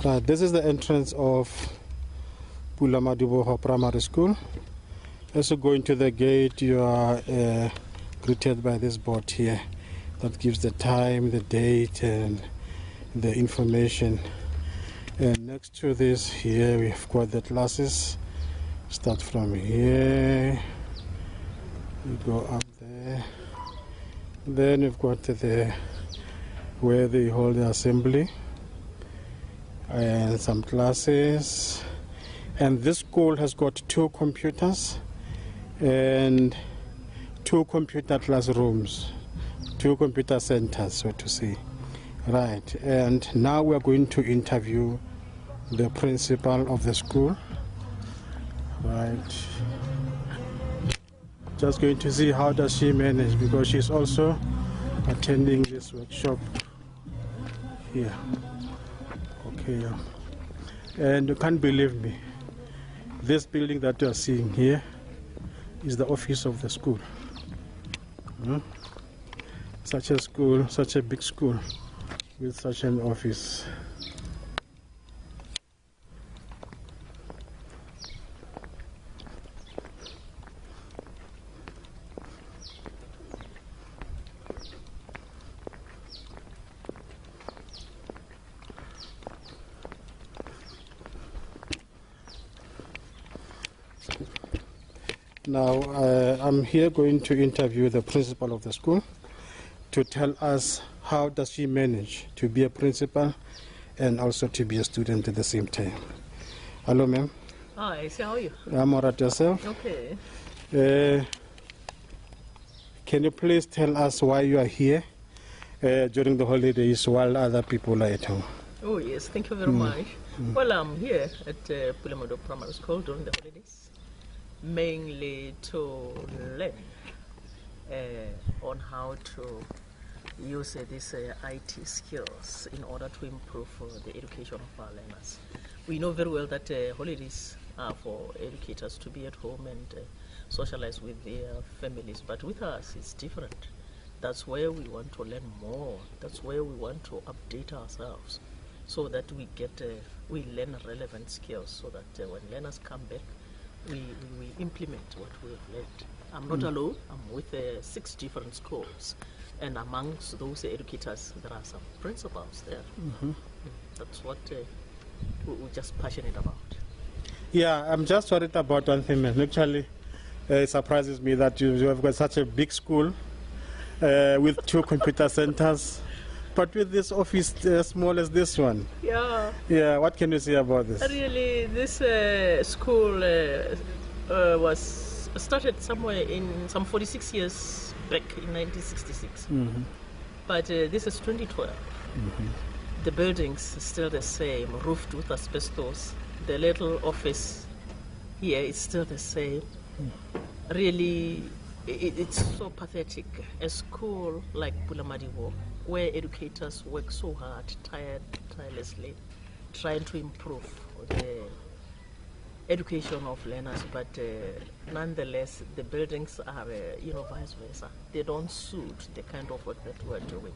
Right, this is the entrance of PulaMadibogo Primary School. As you go into the gate, you are greeted by this board here that gives the time, the date, and the information. And next to this here, we've got the classes. Start from here, you go up there. Then you've got where they hold the assembly and some classes. And this school has got 2 computers and 2 computer classrooms, 2 computer centers, so to say. Right, and now we're going to interview the principal of the school. Right, just going to see how does she manage, because she's also attending this workshop here. Okay, and you can't believe me, this building that you are seeing here is the office of the school. Such a school, such a big school with such an office. Now, I'm here going to interview the principal of the school to tell us how does she manage to be a principal and also to be a student at the same time. Hello, ma'am. Hi, so how are you? I'm all right, yourself? Okay. Can you please tell us why you are here during the holidays while other people are at home? Oh, yes, thank you very much. Well, I'm here at PulaMadibogo Primary School during the holidays, mainly to learn on how to use these IT skills in order to improve the education of our learners. We know very well that holidays are for educators to be at home and socialize with their families, but with us it's different. That's where we want to learn more. That's where we want to update ourselves so that we learn relevant skills, so that when learners come back, we implement what we've learned. I'm not alone. I'm with 6 different schools, and amongst those educators, there are some principals there. That's what we're just passionate about. Yeah, I'm just worried about one thing, man. Actually, it surprises me that you have got such a big school with 2 computer centers, but with this office as small as this one. Yeah. Yeah, what can you say about this? Really, this school was started somewhere in some 46 years back in 1966. But this is 2012. The building's still the same, roofed with asbestos. The little office here is still the same. Really, it's so pathetic. A school like PulaMadibogo, where educators work so hard, tirelessly, trying to improve the education of learners, but nonetheless, the buildings are, vice versa. They don't suit the kind of work that we're doing.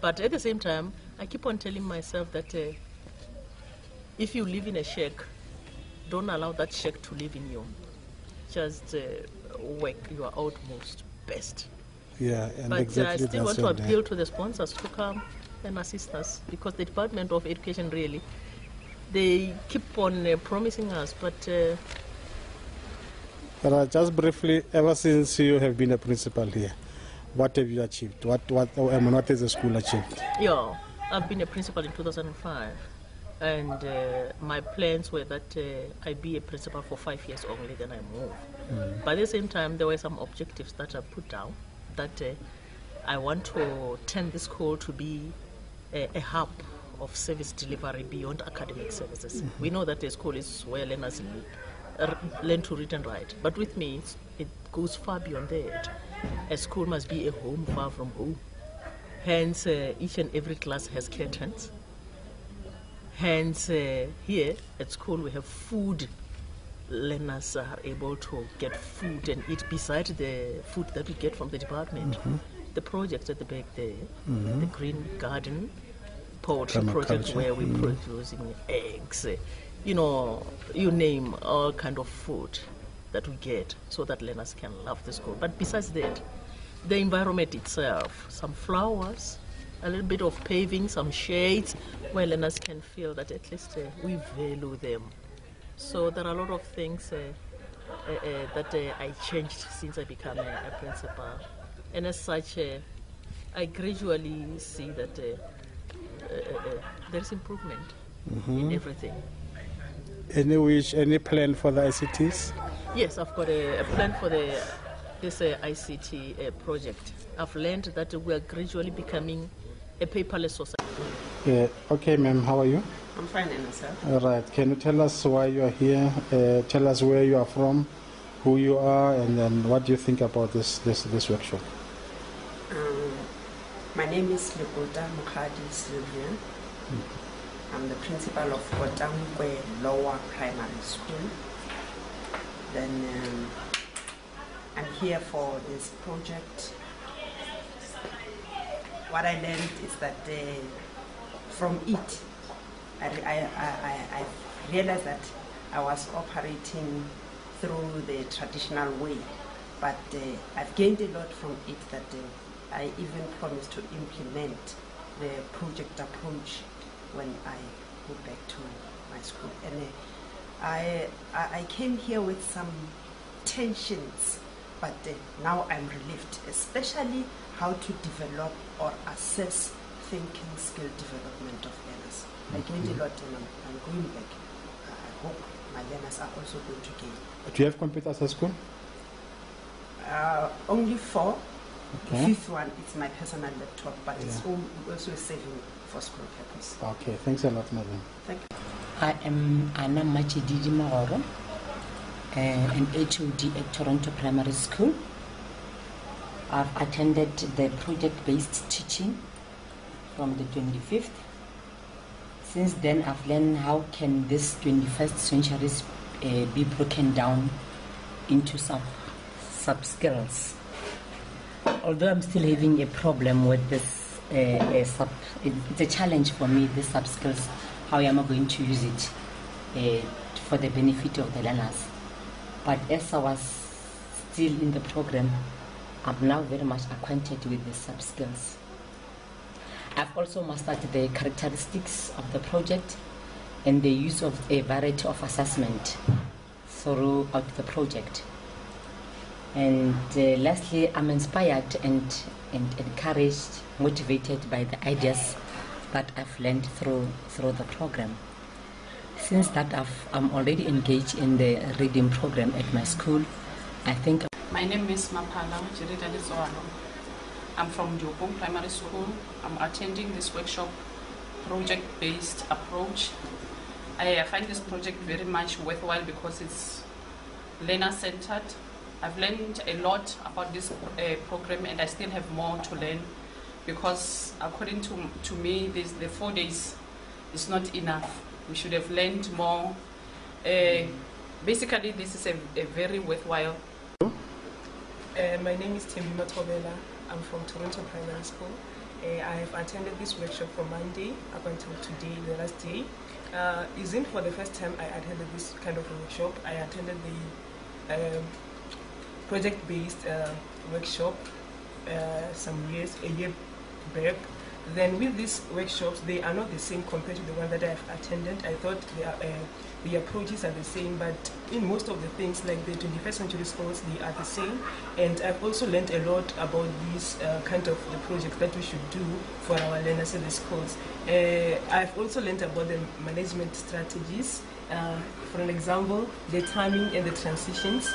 But at the same time, I keep on telling myself that if you live in a shack, don't allow that shack to live in you. Just work your utmost best. Yeah, and but exactly I still want to appeal to the sponsors to come and assist us, because the Department of Education really, they keep on promising us, but... just briefly, ever since you have been a principal here, what have you achieved? What has the school achieved? Yeah, I've been a principal in 2005, and my plans were that I be a principal for 5 years only, then I move. But at the same time, there were some objectives that I put down, that I want to turn the school to be a hub of service delivery beyond academic services. We know that a school is where learners learn to read and write, but with me, it goes far beyond that. A school must be a home far from home. Hence, each and every class has curtains. Hence, here at school we have food. Learners are able to get food and eat beside the food that we get from the department. The projects at the back there, the green garden, poultry project where we're producing eggs, you name all kind of food that we get so that learners can love the school. But besides that, the environment itself, some flowers, a little bit of paving, some shades, where learners can feel that at least we value them. So there are a lot of things that I changed since I became a principal. And as such, I gradually see that there's improvement in everything. Any plan for the ICTs? Yes, I've got a plan for this ICT project. I've learned that we are gradually becoming a paperless society. Okay, ma'am, how are you? I'm fine, and myself. All right. Can you tell us why you are here? Tell us where you are from, who you are, and then what do you think about this workshop? My name is Lekota Mukhadi Sylvia. I'm the principal of Mankweng Lower Primary School. Then I'm here for this project. What I learned is that from it, I realized that I was operating through the traditional way, but I've gained a lot from it that I even promised to implement the project approach when I go back to my school. And I came here with some tensions, but now I'm relieved, especially how to develop or assess thinking skill development of learners. I gained a lot and I'm going back. I hope my learners are also going to gain. Do you have computers at school? Only 4. Okay. The 5th one is my personal laptop, but it's also a saving for school purpose. Okay, thanks a lot, madam. Thank you. I am Anna Machididi Maoro, an HOD at Toronto Primary School. I've attended the project-based teaching from the 25th. Since then, I've learned how can this 21st century be broken down into some sub-skills. Although I'm still having a problem with this, it's a challenge for me, these sub-skills, how am I going to use it for the benefit of the learners. But as I was still in the program, I'm now very much acquainted with the sub-skills. I've also mastered the characteristics of the project and the use of a variety of assessment throughout the project. And lastly, I'm inspired and encouraged, motivated by the ideas that I've learned through the program. Since that I'm already engaged in the reading program at my school, I think... My name is Mapala Jirita Lizoano. I'm from Mankweng Primary School. I'm attending this workshop, project-based approach. I find this project very much worthwhile because it's learner-centered. I've learned a lot about this program, and I still have more to learn because according to me, the 4 days is not enough. We should have learned more. Basically, this is a very worthwhile. My name is Timmy Matobela. I'm from Toronto Primary School. I have attended this workshop from Monday up until today, the last day. Isn't for the first time I attended this kind of workshop. I attended the project-based workshop a year back. Then with these workshops, they are not the same compared to the one that I've attended. I thought the approaches are the same, but in most of the things, like the 21st century schools, they are the same. And I've also learned a lot about these kind of the projects that we should do for our learners in the schools. I've also learned about the management strategies. For an example, the timing and the transitions,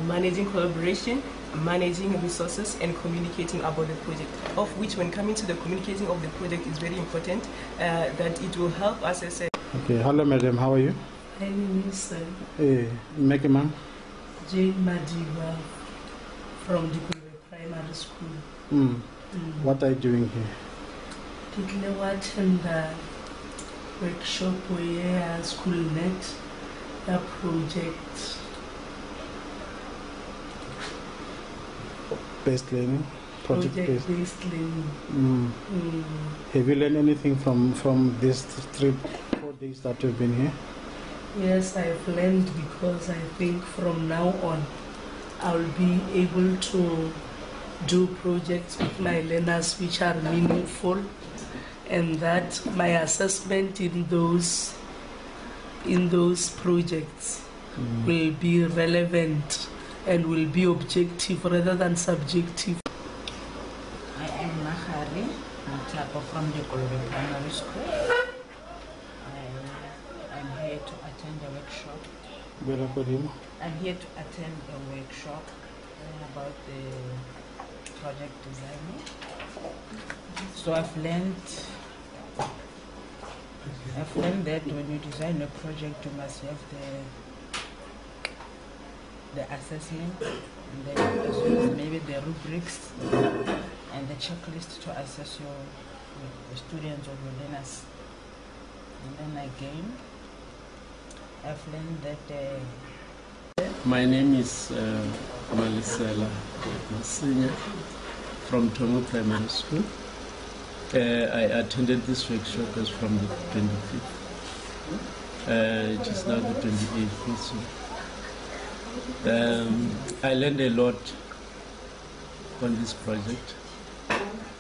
managing collaboration, managing resources, and communicating about the project, of which when coming to the communicating of the project is very important, that it will help us as a... Okay, hello madam, how are you? My name is Mekima Madibogo from the Primary School. What are you doing here? People watching the workshop where school net a project Based learning project-based learning. Have you learned anything from these 3-4 days that you've been here? Yes, I've learned, because I think from now on I'll be able to do projects with my learners which are meaningful, and that my assessment in those projects will be relevant and will be objective rather than subjective. I am Mahari Mutako from the Primary School. I'm here to attend a workshop. I'm here to attend a workshop about the project designing. So I've learned that when you design a project, you must have the assessment, and then as well as maybe the rubrics and the checklist to assess your students or your learners. And then again, I've learned that my name is Malisela Masinya from Tongo Primary School. I attended this workshop as from the 25th. It is now the 28th. So. I learned a lot on this project,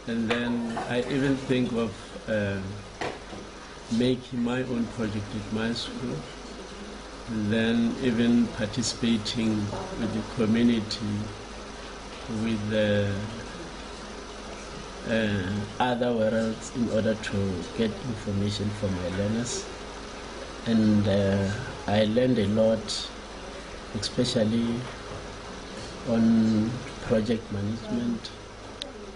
and then I even think of making my own project at my school, and then even participating with the community, with other worlds in order to get information from my learners. And I learned a lot, especially on project management,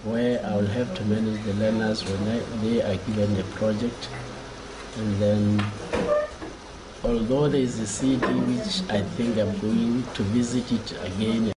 where I will have to manage the learners when they are given a project. And then, although there is a CD which I think I'm going to visit it again